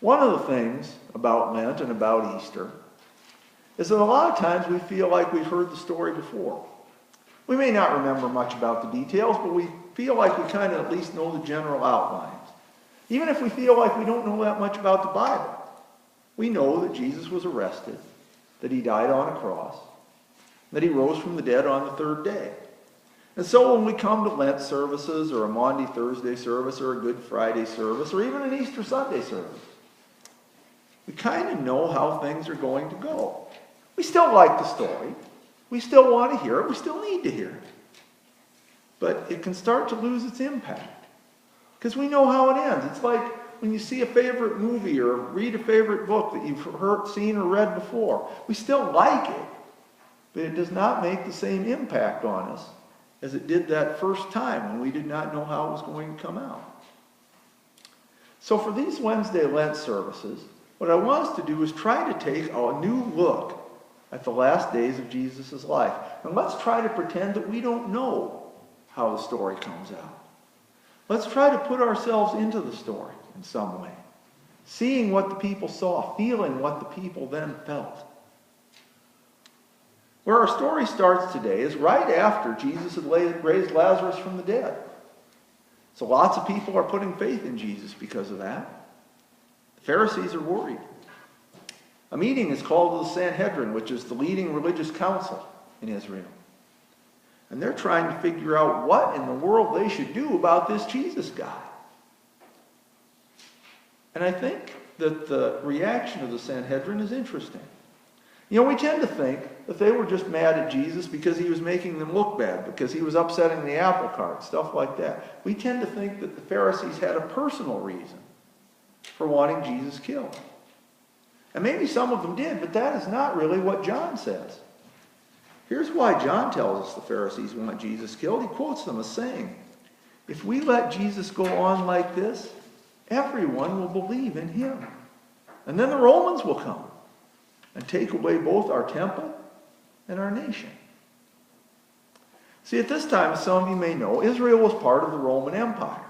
One of the things about Lent and about Easter is that a lot of times we feel like we've heard the story before. We may not remember much about the details, but we feel like we kind of at least know the general outlines. Even if we feel like we don't know that much about the Bible, we know that Jesus was arrested, that he died on a cross, that he rose from the dead on the third day. And so when we come to Lent services or a Maundy Thursday service or a Good Friday service or even an Easter Sunday service, we kind of know how things are going to go. We still like the story. We still want to hear it. We still need to hear it. But it can start to lose its impact because we know how it ends. It's like when you see a favorite movie or read a favorite book that you've seen or read before. We still like it, but it does not make the same impact on us as it did that first time when we did not know how it was going to come out. So for these Wednesday Lent services, what I want us to do is try to take a new look at the last days of Jesus' life. And let's try to pretend that we don't know how the story comes out. Let's try to put ourselves into the story in some way, seeing what the people saw, feeling what the people then felt. Where our story starts today is right after Jesus had raised Lazarus from the dead. So lots of people are putting faith in Jesus because of that. The Pharisees are worried. A meeting is called the Sanhedrin, which is the leading religious council in Israel. And they're trying to figure out what in the world they should do about this Jesus guy. And I think that the reaction of the Sanhedrin is interesting. You know, we tend to think that they were just mad at Jesus because he was making them look bad, because he was upsetting the apple cart, stuff like that. We tend to think that the Pharisees had a personal reason for wanting Jesus killed. And maybe some of them did, but that is not really what John says. Here's why John tells us the Pharisees want Jesus killed. He quotes them as saying, "If we let Jesus go on like this, everyone will believe in him. And then the Romans will come and take away both our temple and our nation." See, at this time, as some of you may know, Israel was part of the Roman Empire.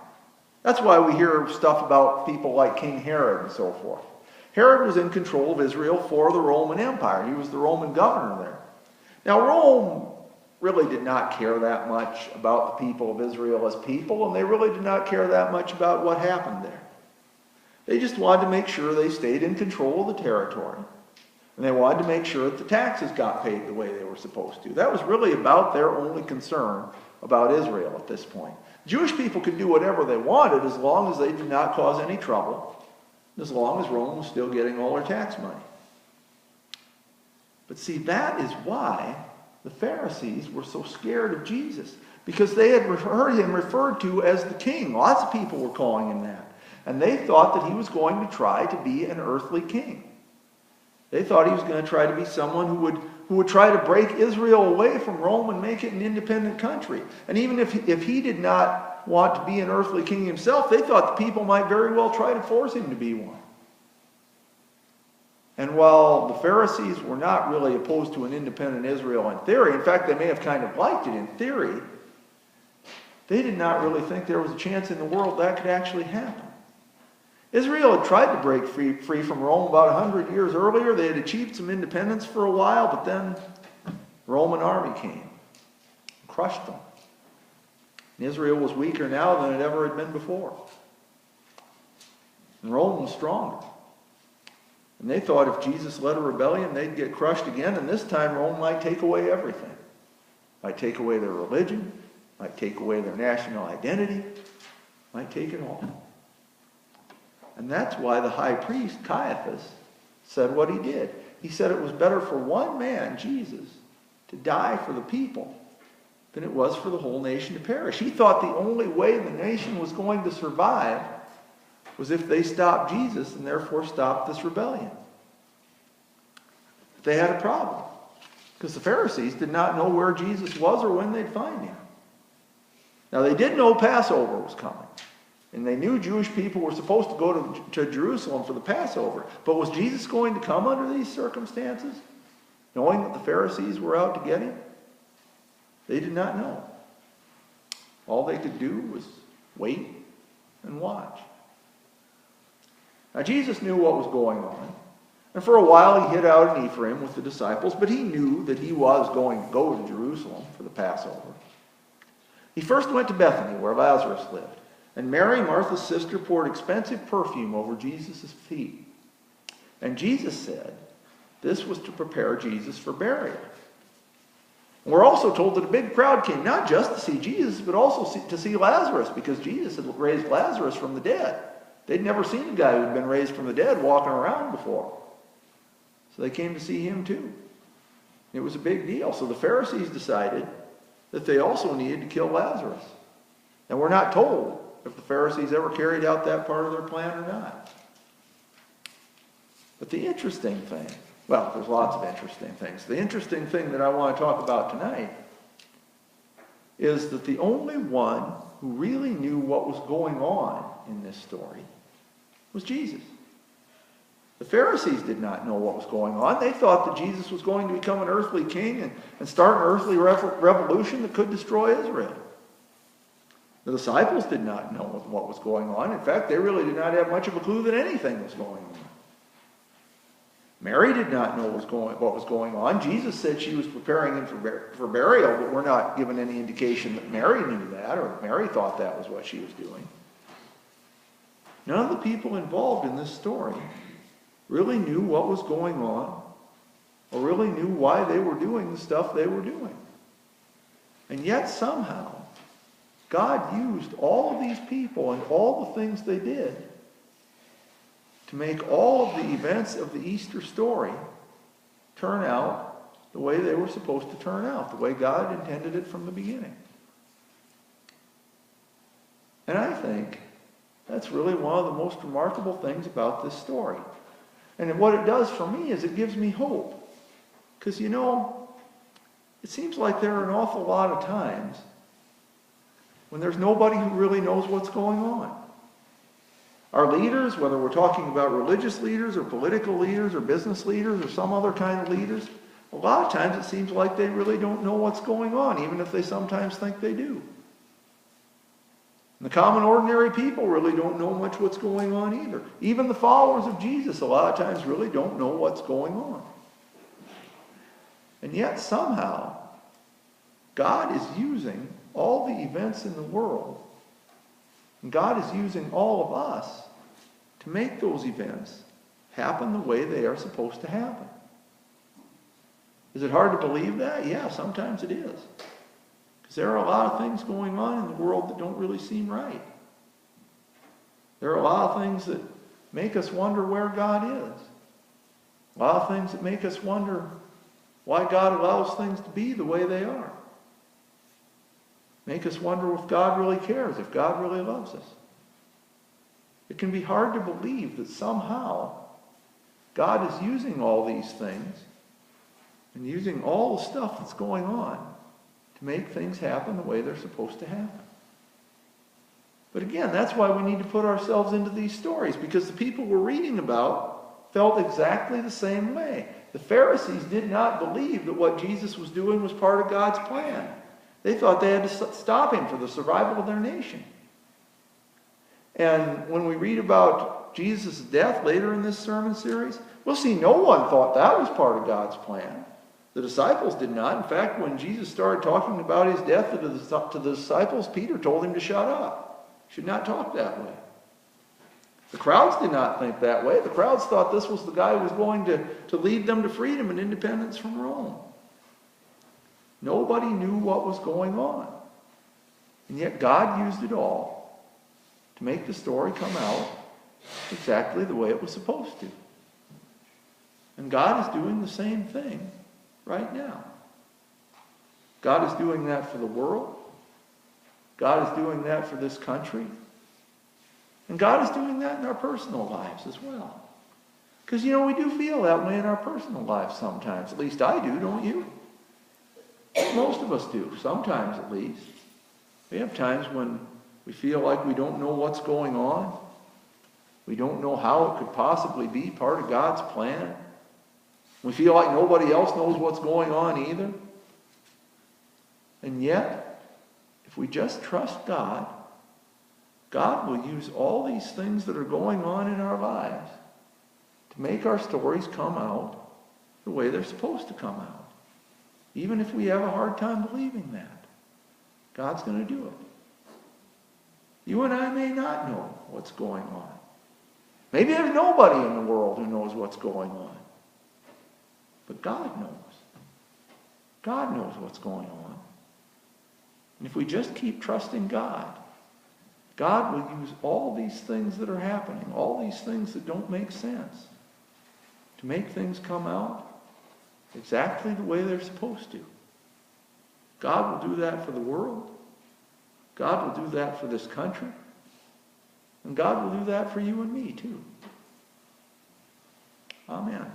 That's why we hear stuff about people like King Herod and so forth. Herod was in control of Israel for the Roman Empire. He was the Roman governor there. Now, Rome really did not care that much about the people of Israel as people, and they really did not care that much about what happened there. They just wanted to make sure they stayed in control of the territory. And they wanted to make sure that the taxes got paid the way they were supposed to. That was really about their only concern about Israel at this point. Jewish people could do whatever they wanted as long as they did not cause any trouble, as long as Rome was still getting all their tax money. But see, that is why the Pharisees were so scared of Jesus, because they had heard him referred to as the king. Lots of people were calling him that. And they thought that he was going to try to be an earthly king. They thought he was going to try to be someone who would try to break Israel away from Rome and make it an independent country. And even if he did not want to be an earthly king himself, they thought the people might very well try to force him to be one. And while the Pharisees were not really opposed to an independent Israel in theory, in fact, they may have kind of liked it in theory, they did not really think there was a chance in the world that could actually happen. Israel had tried to break free from Rome about 100 years earlier. They had achieved some independence for a while, but then the Roman army came and crushed them. And Israel was weaker now than it ever had been before. And Rome was stronger. And they thought if Jesus led a rebellion, they'd get crushed again, and this time Rome might take away everything. Might take away their religion, might take away their national identity, might take it all. And that's why the high priest, Caiaphas, said what he did. He said it was better for one man, Jesus, to die for the people than it was for the whole nation to perish. He thought the only way the nation was going to survive was if they stopped Jesus and therefore stopped this rebellion. They had a problem because the Pharisees did not know where Jesus was or when they'd find him. Now, they did know Passover was coming. And they knew Jewish people were supposed to go to Jerusalem for the Passover. But was Jesus going to come under these circumstances, knowing that the Pharisees were out to get him? They did not know. All they could do was wait and watch. Now, Jesus knew what was going on. And for a while he hid out in Ephraim with the disciples, but he knew that he was going to go to Jerusalem for the Passover. He first went to Bethany, where Lazarus lived. And Mary, Martha's sister, poured expensive perfume over Jesus' feet. And Jesus said this was to prepare Jesus for burial. We're also told that a big crowd came, not just to see Jesus, but also to see Lazarus, because Jesus had raised Lazarus from the dead. They'd never seen a guy who had been raised from the dead walking around before. So they came to see him too. It was a big deal. So the Pharisees decided that they also needed to kill Lazarus. And we're not told if the Pharisees ever carried out that part of their plan or not. But the interesting thing, well, there's lots of interesting things. The interesting thing that I want to talk about tonight is that the only one who really knew what was going on in this story was Jesus. The Pharisees did not know what was going on. They thought that Jesus was going to become an earthly king and start an earthly revolution that could destroy Israel. The disciples did not know what was going on. In fact, they really did not have much of a clue that anything was going on. Mary did not know what was going on. Jesus said she was preparing him for burial, but we're not given any indication that Mary knew that or Mary thought that was what she was doing. None of the people involved in this story really knew what was going on or really knew why they were doing the stuff they were doing. And yet somehow, God used all of these people and all the things they did to make all of the events of the Easter story turn out the way they were supposed to turn out, the way God intended it from the beginning. And I think that's really one of the most remarkable things about this story. And what it does for me is it gives me hope. Because, you know, it seems like there are an awful lot of times when there's nobody who really knows what's going on. Our leaders, whether we're talking about religious leaders or political leaders or business leaders or some other kind of leaders, a lot of times it seems like they really don't know what's going on, even if they sometimes think they do. And the common ordinary people really don't know much what's going on either. Even the followers of Jesus a lot of times really don't know what's going on. And yet somehow God is using all the events in the world, and God is using all of us to make those events happen the way they are supposed to happen. Is it hard to believe that? Yeah, sometimes it is. Because there are a lot of things going on in the world that don't really seem right. There are a lot of things that make us wonder where God is. A lot of things that make us wonder why God allows things to be the way they are. Make us wonder if God really cares, if God really loves us. It can be hard to believe that somehow God is using all these things and using all the stuff that's going on to make things happen the way they're supposed to happen. But again, that's why we need to put ourselves into these stories, because the people we're reading about felt exactly the same way. The Pharisees did not believe that what Jesus was doing was part of God's plan. They thought they had to stop him for the survival of their nation. And when we read about Jesus' death later in this sermon series, we'll see no one thought that was part of God's plan. The disciples did not. In fact, when Jesus started talking about his death to the disciples, Peter told him to shut up. You should not talk that way. The crowds did not think that way. The crowds thought this was the guy who was going to lead them to freedom and independence from Rome. Nobody knew what was going on. And yet God used it all to make the story come out exactly the way it was supposed to. And God is doing the same thing right now. God is doing that for the world. God is doing that for this country. And God is doing that in our personal lives as well. Because, you know, we do feel that way in our personal lives sometimes. At least I do, don't you? Most of us do, sometimes at least. We have times when we feel like we don't know what's going on. We don't know how it could possibly be part of God's plan. We feel like nobody else knows what's going on either. And yet, if we just trust God God will use all these things that are going on in our lives to make our stories come out the way they're supposed to come out. Even if we have a hard time believing that, God's going to do it. You and I may not know what's going on. Maybe there's nobody in the world who knows what's going on. But God knows. God knows what's going on. And if we just keep trusting God, God will use all these things that are happening, all these things that don't make sense, to make things come out exactly the way they're supposed to. God will do that for the world. God will do that for this country. And God will do that for you and me too. Amen.